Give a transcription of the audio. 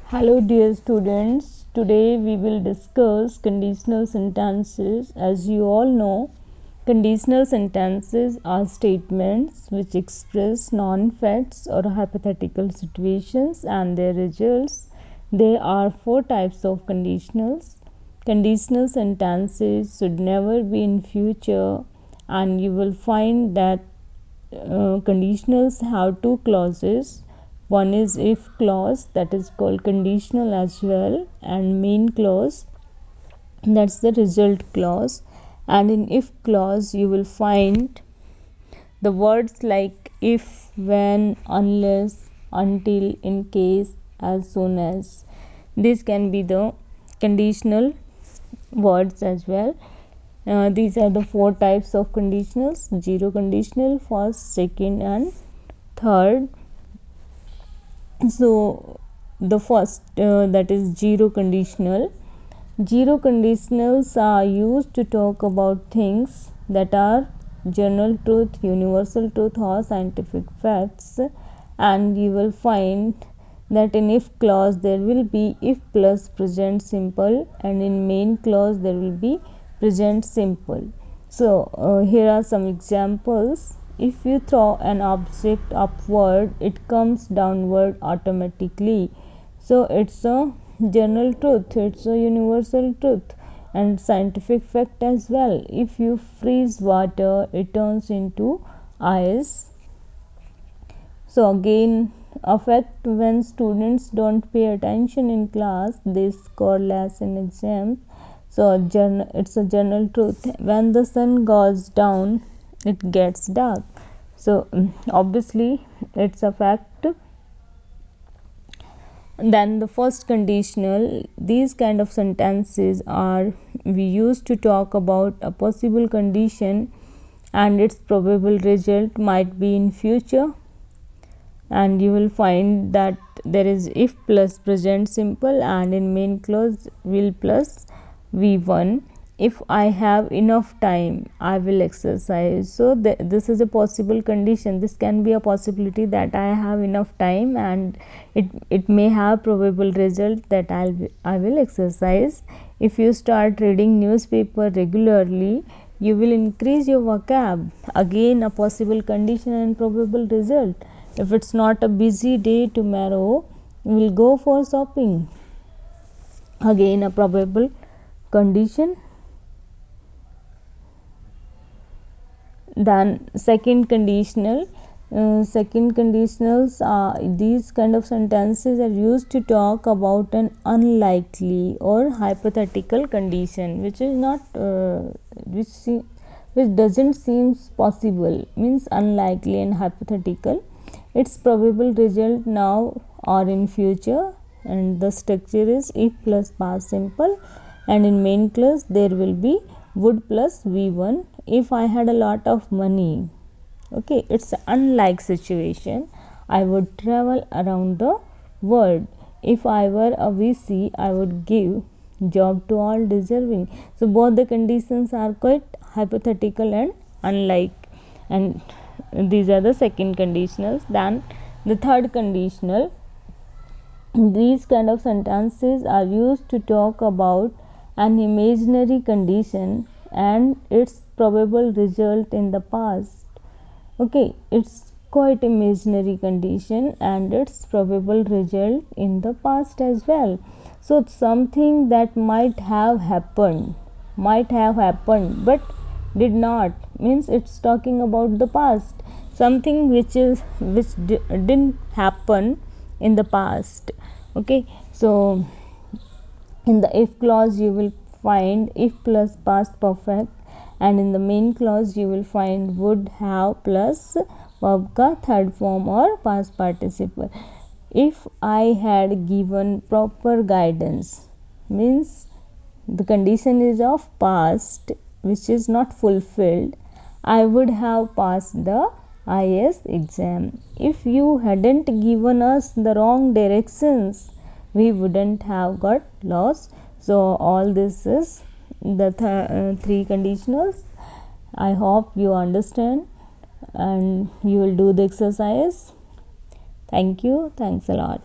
Hello dear students, today we will discuss conditional sentences. As you all know, conditional sentences are statements which express non-facts or hypothetical situations and their results. There are four types of conditionals. Conditional sentences should never be in future, and you will find that conditionals have two clauses. One is if clause, that is called conditional as well, and main clause, that's the result clause. And in if clause you will find the words like if, when, unless, until, in case, as soon as. These can be the conditional words as well. These are the four types of conditionals: zero conditional, first, second and third. So the first, that is zero conditional. Zero conditionals are used to talk about things that are general truth, universal truth or scientific facts, and you will find that in if clause there will be if plus present simple, and in main clause there will be present simple. So here are some examples. If you throw an object upward, it comes downward automatically. So it's a general truth, it's a universal truth and scientific fact as well. If you freeze water, it turns into ice. So again, a fact: when students don't pay attention in class, they score less in exams. So it's a general truth. When the sun goes down, it gets dark. So obviously it's a fact. Then the first conditional, these kind of sentences are we used to talk about a possible condition and its probable result might be in future, and you will find that there is if plus present simple, and in main clause will plus v1. If I have enough time, I will exercise. So this is a possible condition. This can be a possibility that I have enough time, and it may have probable result that I will exercise. If you start reading newspaper regularly, you will increase your vocab. Again, a possible condition and probable result. If it's not a busy day tomorrow, you will go for shopping. Again, a probable condition. Then second conditional. Second conditionals are these kind of sentences are used to talk about an unlikely or hypothetical condition which is not which doesn't seem possible, means unlikely and hypothetical. Its probable result now or in future, and the structure is if plus past simple, and in main clause there will be would plus v1. If I had a lot of money, okay, it's unlike situation, I would travel around the world. If I were a VC, I would give job to all deserving. So both the conditions are quite hypothetical and unlike, and these are the second conditionals. Then the third conditional, these kind of sentences are used to talk about an imaginary condition and its probable result in the past. Okay, it's quite imaginary condition and its probable result in the past as well. So it's something that might have happened but did not, means it's talking about the past, something which didn't happen in the past. Okay, so in the if clause you will find if plus past perfect, and in the main clause you will find would have plus verb ka third form or past participle. If I had given proper guidance, means the condition is of past which is not fulfilled, I would have passed the IAS exam. If you hadn't given us the wrong directions, we wouldn't have got lost. So all this is the three conditionals. I hope you understand and you will do the exercise. Thank you. Thanks a lot.